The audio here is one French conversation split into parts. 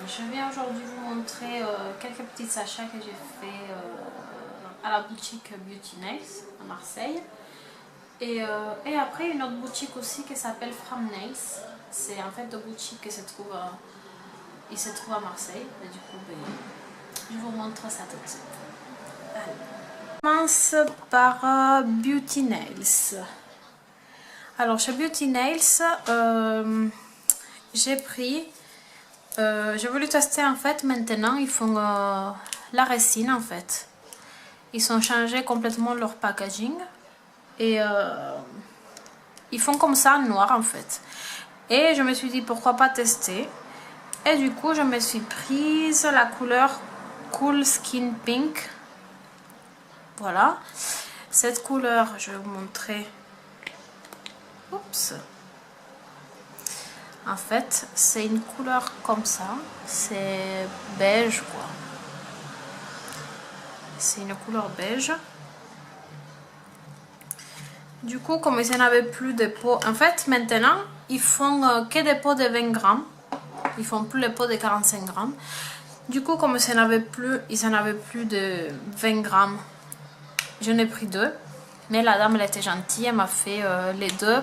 Je viens aujourd'hui vous montrer quelques petits achats que j'ai fait à la boutique Beauty Nails à Marseille. Et après une autre boutique aussi qui s'appelle From Nails. C'est en fait deux boutiques qui se trouvent, à Marseille. Et du coup, je vous montre ça tout de suite. Allez. On commence par Beauty Nails. Alors chez Beauty Nails, j'ai pris, j'ai voulu tester en fait. Maintenant ils font la résine en fait. Ils ont changé complètement leur packaging et ils font comme ça en noir en fait. Et je me suis dit pourquoi pas tester. Et du coup je me suis prise la couleur Cool Skin Pink. Voilà, cette couleur je vais vous montrer. Oups. En fait, c'est une couleur comme ça. C'est beige, quoi. C'est une couleur beige. Du coup, comme ils n'en avaient plus de pots... En fait, maintenant, ils font que des pots de 20 grammes. Ils font plus les pots de 45 grammes. Du coup, comme ils n'en avaient plus de 20 grammes, j'en ai pris deux. Mais la dame, elle était gentille. Elle m'a fait les deux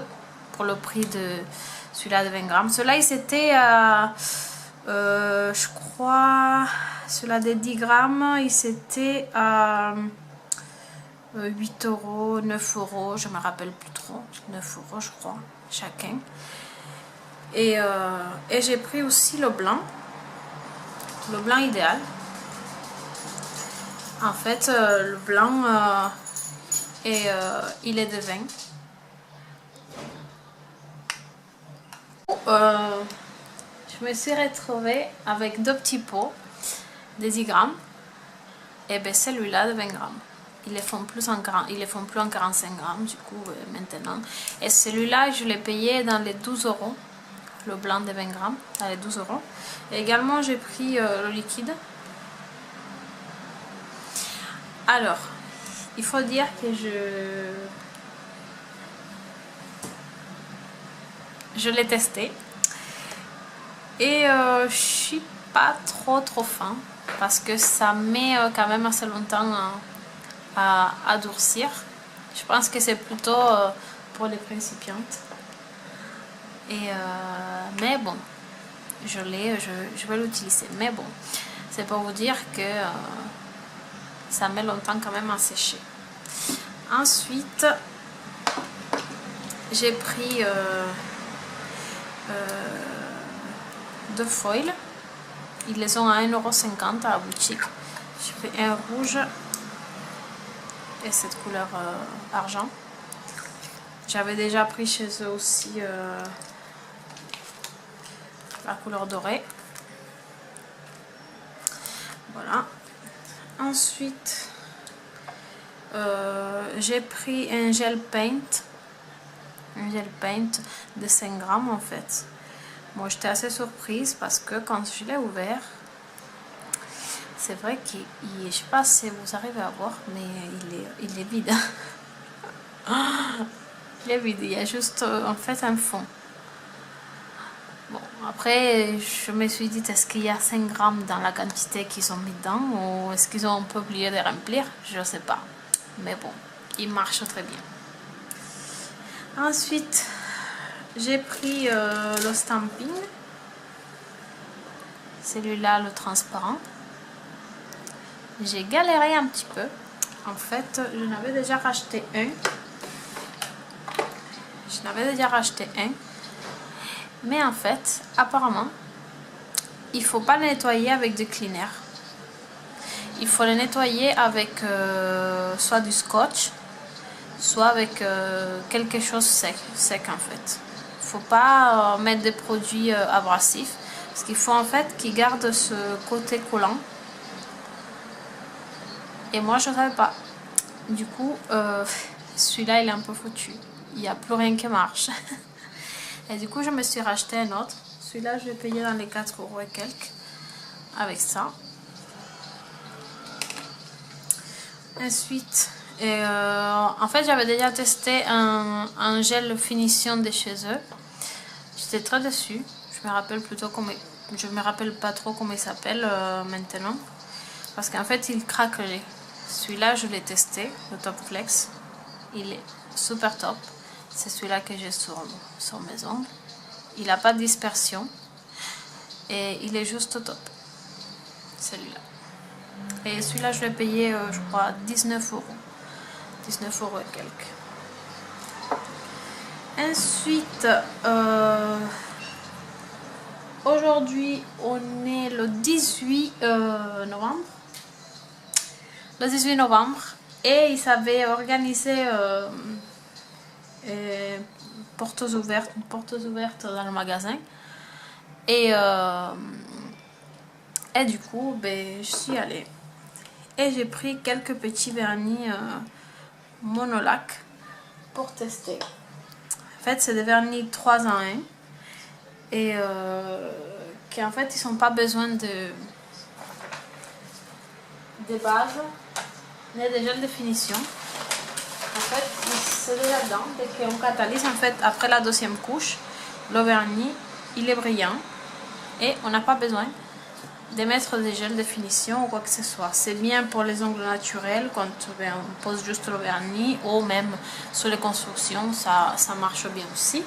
pour le prix de celui-là de 20 grammes. Celui-là, il s'était à, je crois, celui-là de 10 grammes, il s'était à 8 euros, 9 euros, je me rappelle plus trop, 9 euros je crois, chacun. Et j'ai pris aussi le blanc idéal. En fait, le blanc, il est de 20. Je me suis retrouvée avec deux petits pots de 10 grammes et ben celui-là de 20 grammes. Ils les font plus en 45 grammes du coup maintenant. Et celui-là je l'ai payé dans les 12 euros, le blanc de 20 grammes dans les 12 euros. Et également j'ai pris le liquide. Alors il faut dire que je l'ai testé et je suis pas trop fan parce que ça met quand même assez longtemps à durcir. Je pense que c'est plutôt pour les principiantes. Mais bon, je vais l'utiliser. Mais bon, c'est pour vous dire que ça met longtemps quand même à sécher. Ensuite, j'ai pris deux foils. Ils les ont à 1,50 € à la boutique. J'ai pris un rouge et cette couleur argent. J'avais déjà pris chez eux aussi la couleur dorée. Voilà. Ensuite, j'ai pris un gel paint. Un gel paint de 5 grammes en fait. Moi j'étais assez surprise parce que quand je l'ai ouvert, c'est vrai qu'il, je sais pas si vous arrivez à voir, mais il est vide. Il est vide, il y a juste en fait un fond. Bon, après je me suis dit, est-ce qu'il y a 5 grammes dans la quantité qu'ils ont mis dedans ou est-ce qu'ils ont un peu oublié de remplir? Je sais pas. Mais bon, il marche très bien. Ensuite, j'ai pris le stamping. Celui-là, le transparent. J'ai galéré un petit peu. En fait, je n'avais déjà racheté un. Mais en fait, apparemment, il faut pas le nettoyer avec du cleaner. Il faut le nettoyer avec soit du scotch, soit avec quelque chose sec en fait. Il faut pas mettre des produits abrasifs parce qu'il faut en fait qu'il garde ce côté collant. Et moi je savais pas. Du coup celui-là il est un peu foutu. Il n'y a plus rien qui marche. Et du coup je me suis racheté un autre. Celui-là je vais payer dans les 4 € et quelques avec ça. Ensuite, en fait j'avais déjà testé un gel finition de chez eux. J'étais très déçue. Je me rappelle plutôt je me rappelle pas trop comment il s'appelle maintenant. Parce qu'en fait, il craquelait. Celui-là, je l'ai testé, le Top Flex. Il est super top. C'est celui-là que j'ai sur mes ongles. Il n'a pas de dispersion. Et il est juste top. Celui-là. Et celui-là, je l'ai payé, je crois, 19 euros. 19 euros et quelques. Ensuite, aujourd'hui, on est le 18 novembre. Le 18 novembre. Et ils avaient organisé portes ouvertes dans le magasin. Et du coup, ben, je suis allée. Et j'ai pris quelques petits vernis monolac pour tester. En fait, c'est des vernis 3 en 1. Et qui en fait, ils n'ont pas besoin de base, ni de gel de finition. En fait, c'est déjà dedans. Dès qu'on catalyse, en fait, après la deuxième couche, le vernis, il est brillant. Et on n'a pas besoin de mettre des gels de finition ou quoi que ce soit. C'est bien pour les ongles naturels quand on pose juste le vernis, ou même sur les constructions, ça marche bien aussi.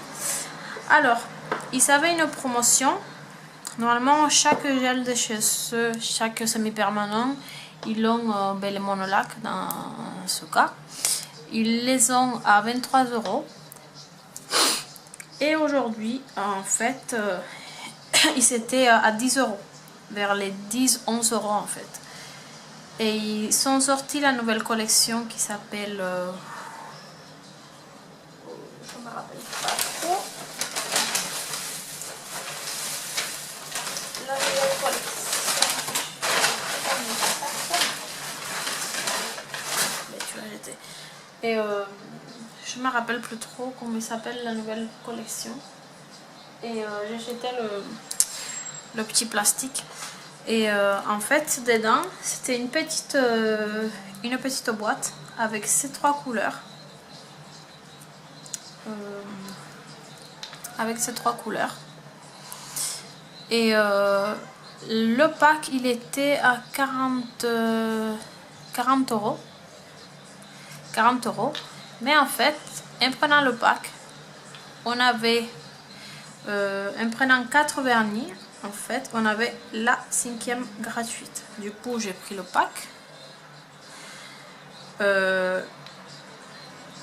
Alors, ils avaient une promotion. Normalement, chaque gel de chez eux, chaque semi-permanent, ils ont les monolac dans ce cas. Ils les ont à 23 euros. Et aujourd'hui, en fait, ils étaient à 10 euros. Vers les 10-11 euros en fait. Et ils sont sortis la nouvelle collection qui s'appelle je me rappelle pas trop. La nouvelle collection. Mais tu l'as jeté. Et je me rappelle plus trop comment il s'appelle la nouvelle collection. Et j'ai jeté le petit plastique. Et en fait, dedans, c'était une petite boîte avec ces 3 couleurs. Et le pack, il était à 40 euros. 40 euros. Mais en fait, en prenant le pack, on avait, en prenant 4 vernis, en fait, on avait la 5e gratuite. Du coup, j'ai pris le pack.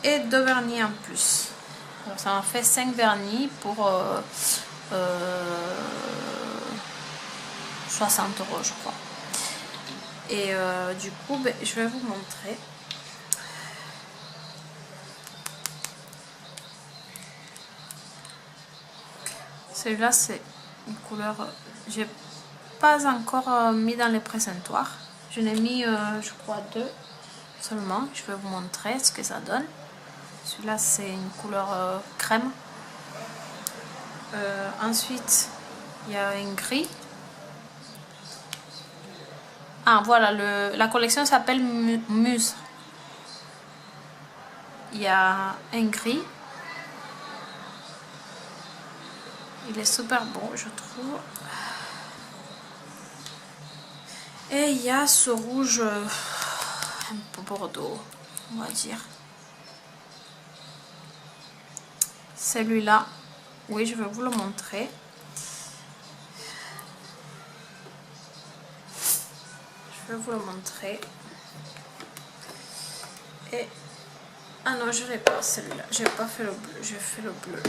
Et 2 vernis en plus. Alors, ça m'a fait 5 vernis pour 60 euros, je crois. Et du coup, ben, je vais vous montrer. Celui-là, c'est une couleur... J'ai pas encore mis dans les présentoirs. Je n'ai mis, je crois, 2 seulement. Je vais vous montrer ce que ça donne. Celui-là, c'est une couleur crème. Ensuite, il y a un gris. Ah, voilà, la collection s'appelle Muse. Il y a un gris. Il est super beau, je trouve. Et il y a ce rouge un peu bordeaux, on va dire. Celui-là, oui, je vais vous le montrer. Je vais vous le montrer. Et ah non, je l'ai pas celui-là. J'ai pas fait le bleu, j'ai fait le bleu.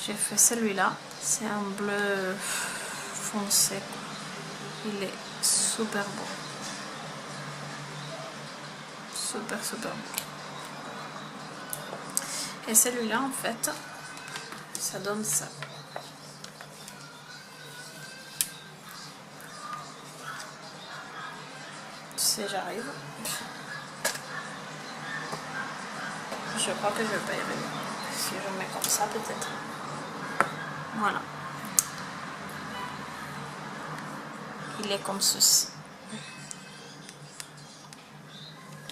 J'ai fait celui-là. C'est un bleu foncé. Il est super beau. Super beau. Et celui-là, en fait, ça donne ça. Tu sais, j'arrive. Je crois que je vais pas y arriver. Si je mets comme ça, peut-être. Voilà. Il est comme ceci.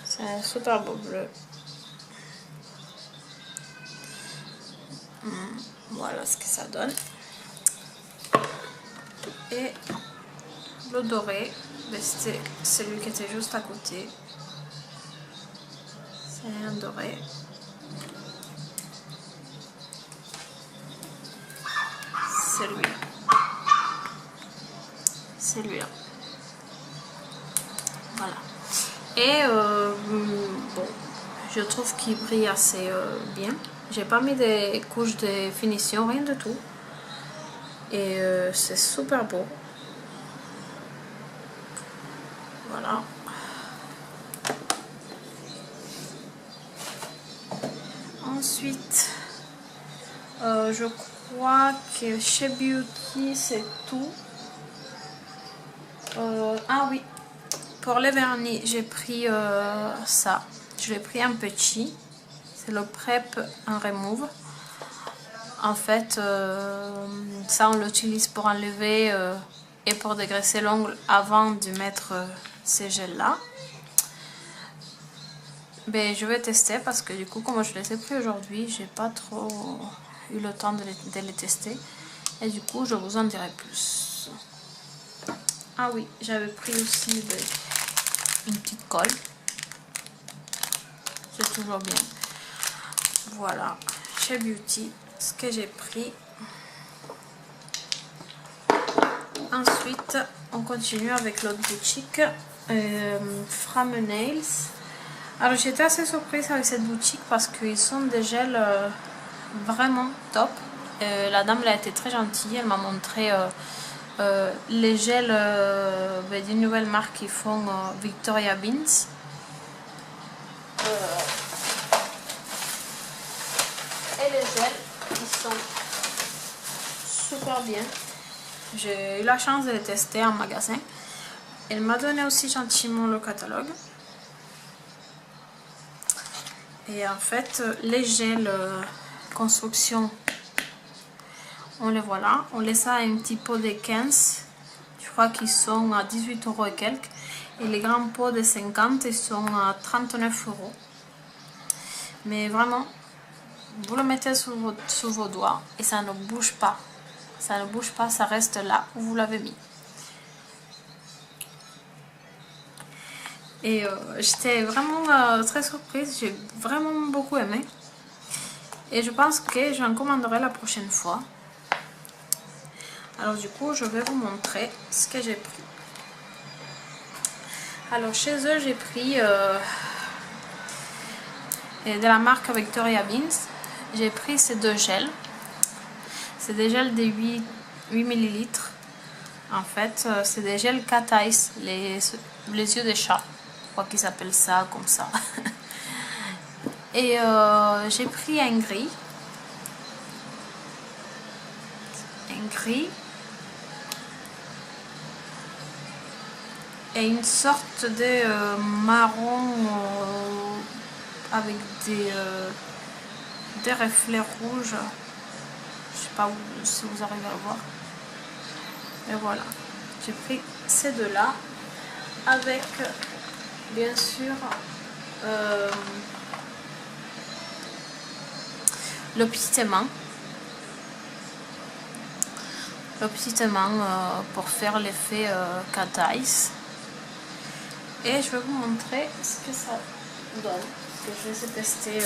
C'est un super beau bleu. Voilà ce que ça donne. Et le doré, c'était celui qui était juste à côté. C'est un doré. Celui-là. Voilà. Et bon, je trouve qu'il brille assez bien. J'ai pas mis des couches de finition, rien du tout. Et c'est super beau. Voilà. Ensuite, je crois que chez Beauty c'est tout. Ah oui, pour les vernis j'ai pris ça. Je l'ai pris un petit. C'est le Prep en Remove. En fait, ça on l'utilise pour enlever et pour dégraisser l'ongle avant de mettre ces gels là. Ben, je vais tester parce que du coup, comme je les ai pris aujourd'hui, j'ai pas trop eu le temps de les tester. Et du coup, je vous en dirai plus. Ah oui, j'avais pris aussi une petite colle. C'est toujours bien. Voilà, chez Beauty, ce que j'ai pris. Ensuite, on continue avec l'autre boutique, From Nails. Alors j'étais assez surprise avec cette boutique parce qu'ils sont des gels vraiment top. La dame elle a été très gentille, elle m'a montré les gels d'une nouvelle marque qui font Victoria Beans. Et les gels, ils sont super bien. J'ai eu la chance de les tester en magasin. Elle m'a donné aussi gentiment le catalogue. Et en fait, les gels construction, on les voit là. On les a à un petit pot de 15. Je crois qu'ils sont à 18 € et quelques. Et les grands pots de 50, ils sont à 39 €. Mais vraiment, vous le mettez sous vos doigts et ça ne bouge pas. Ça ne bouge pas, ça reste là où vous l'avez mis. Et j'étais vraiment très surprise, j'ai vraiment beaucoup aimé. Et je pense que j'en commanderai la prochaine fois. Alors du coup, je vais vous montrer ce que j'ai pris. Alors chez eux, j'ai pris de la marque Victoria Beans. J'ai pris ces deux gels. C'est des gels de 8 ml. En fait, c'est des gels Cat Eyes, les yeux des chats. Je crois qu'ils appellent ça comme ça. Et j'ai pris un gris. Et une sorte de marron avec des reflets rouges. Je sais pas si vous arrivez à le voir. Et voilà, j'ai pris ces deux là avec bien sûr le petit aimant. Pour faire l'effet Cat Eyes. Et je vais vous montrer ce que ça donne. Parce que je les ai testés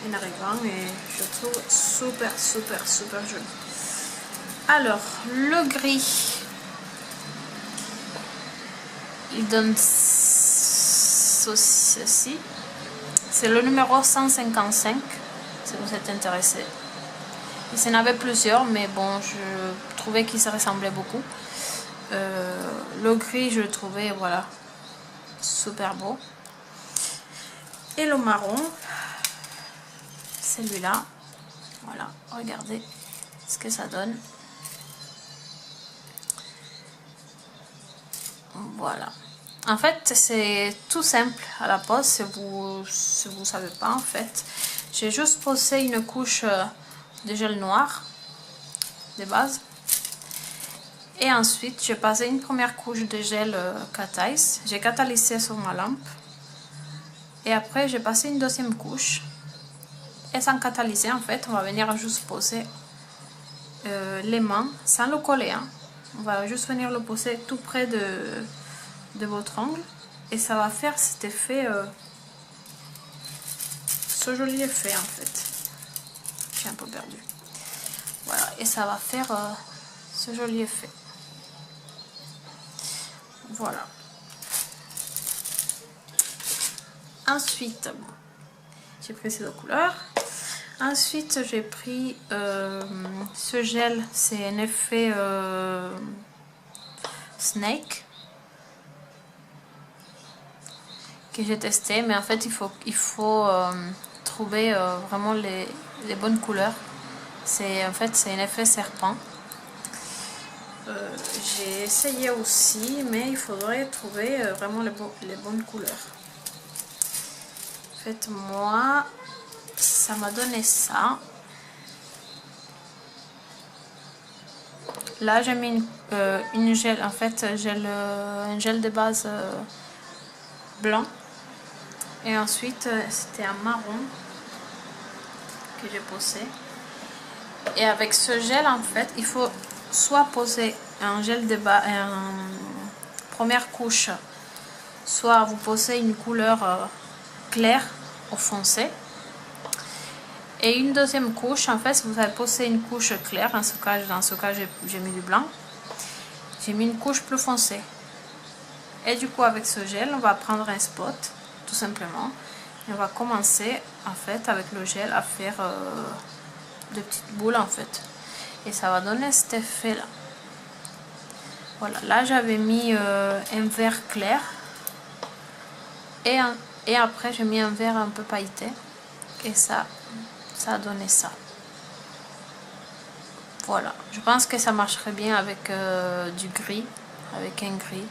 en arrivant et je trouve super joli. Alors, le gris, il donne ceci. C'est le numéro 155, si vous êtes intéressé. Il s'en avait plusieurs, mais bon, je trouvais qu'ils se ressemblaient beaucoup. Le gris, je le trouvais, voilà, super beau. Et le marron, celui-là, voilà, regardez ce que ça donne. Voilà. En fait, c'est tout simple à la pose, si vous savez pas, en fait. J'ai juste posé une couche de gel noir de base. Et ensuite, j'ai passé une première couche de gel Cat Eyes. J'ai catalysé sur ma lampe. Et après, j'ai passé une deuxième couche. Et sans catalyser, en fait, on va venir juste poser l'aimant sans le coller, hein. On va juste venir le poser tout près de votre ongle et ça va faire cet effet, ce joli effet en fait. J'ai un peu perdu. Voilà, et ça va faire ce joli effet. Voilà. Ensuite, j'ai pris ces deux couleurs. Ensuite, j'ai pris ce gel, c'est un effet snake que j'ai testé, mais en fait il faut trouver vraiment les bonnes couleurs. En fait c'est un effet serpent. J'ai essayé aussi, mais il faudrait trouver vraiment les bonnes couleurs. En fait, moi, ça m'a donné ça. Là, j'ai mis une gel. En fait, j'ai un gel de base blanc. Et ensuite, c'était un marron que j'ai posé. Et avec ce gel, en fait, il faut soit poser un gel de base, première couche, soit vous posez une couleur claire ou foncée. Et une deuxième couche, en fait, si vous avez posé une couche claire, dans ce cas j'ai mis du blanc, j'ai mis une couche plus foncée. Et du coup, avec ce gel, on va prendre un spot, tout simplement. Et on va commencer, en fait, avec le gel, à faire de petites boules, en fait. Et ça va donner cet effet-là. Voilà, là, j'avais mis un vert clair. Et après, j'ai mis un vert un peu pailleté. Et ça a donné ça. Voilà, je pense que ça marcherait bien avec du gris, avec un gris.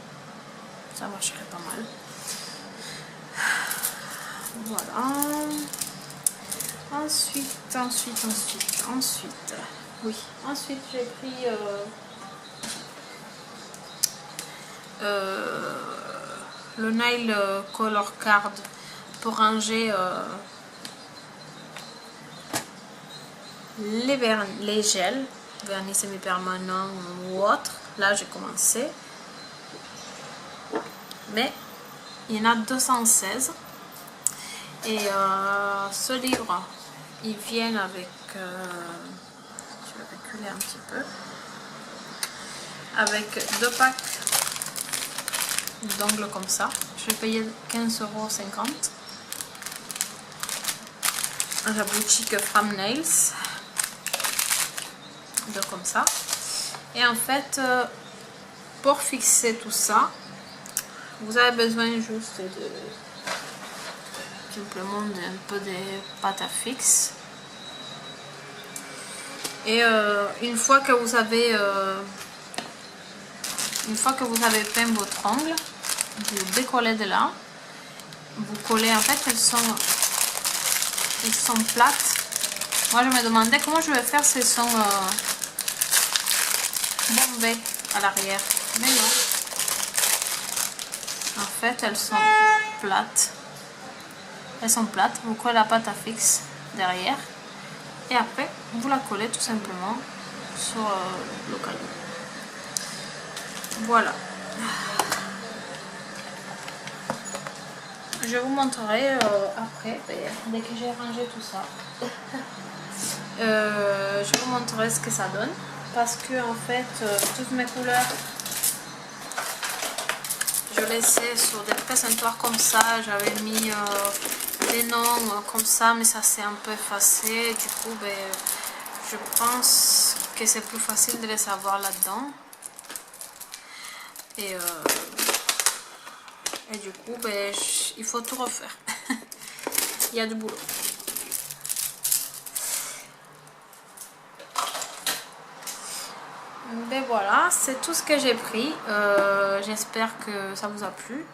Ça marcherait pas mal. Voilà. Ensuite, oui. Ensuite, j'ai pris le Nail Color Card pour ranger les gels, vernis semi-permanent ou autre. Là, j'ai commencé. Mais il y en a 216. Et ce livre, il vient avec, je vais reculer un petit peu, avec 2 packs d'ongles comme ça. Je vais payer 15,50 € à la boutique From Nails, de comme ça. Et en fait, pour fixer tout ça, vous avez besoin juste de simplement un peu de pâte à fixe. Et une fois que vous avez peint votre ongle, vous décollez de là, vous collez. En fait, elles sont plates. Moi, je me demandais comment je vais faire si elles sont bombées à l'arrière, mais non. En fait, elles sont plates. Vous collez la pâte à fixe derrière et après vous la collez tout simplement sur le cadeau. Voilà. Je vous montrerai après, dès que j'ai rangé tout ça. Je vous montrerai ce que ça donne, parce que en fait toutes mes couleurs je laissais sur des présentoirs comme ça. J'avais mis des noms comme ça, mais ça s'est un peu effacé. Du coup, je pense que c'est plus facile de les savoir là-dedans. Et du coup, il faut tout refaire. Il y a du boulot. Ben voilà, c'est tout ce que j'ai pris. J'espère que ça vous a plu.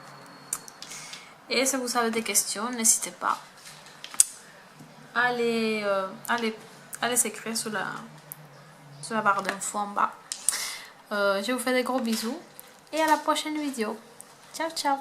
Et si vous avez des questions, n'hésitez pas. Allez s'écrire sur la barre d'infos en bas. Je vous fais des gros bisous. Et à la prochaine vidéo. Ciao, ciao!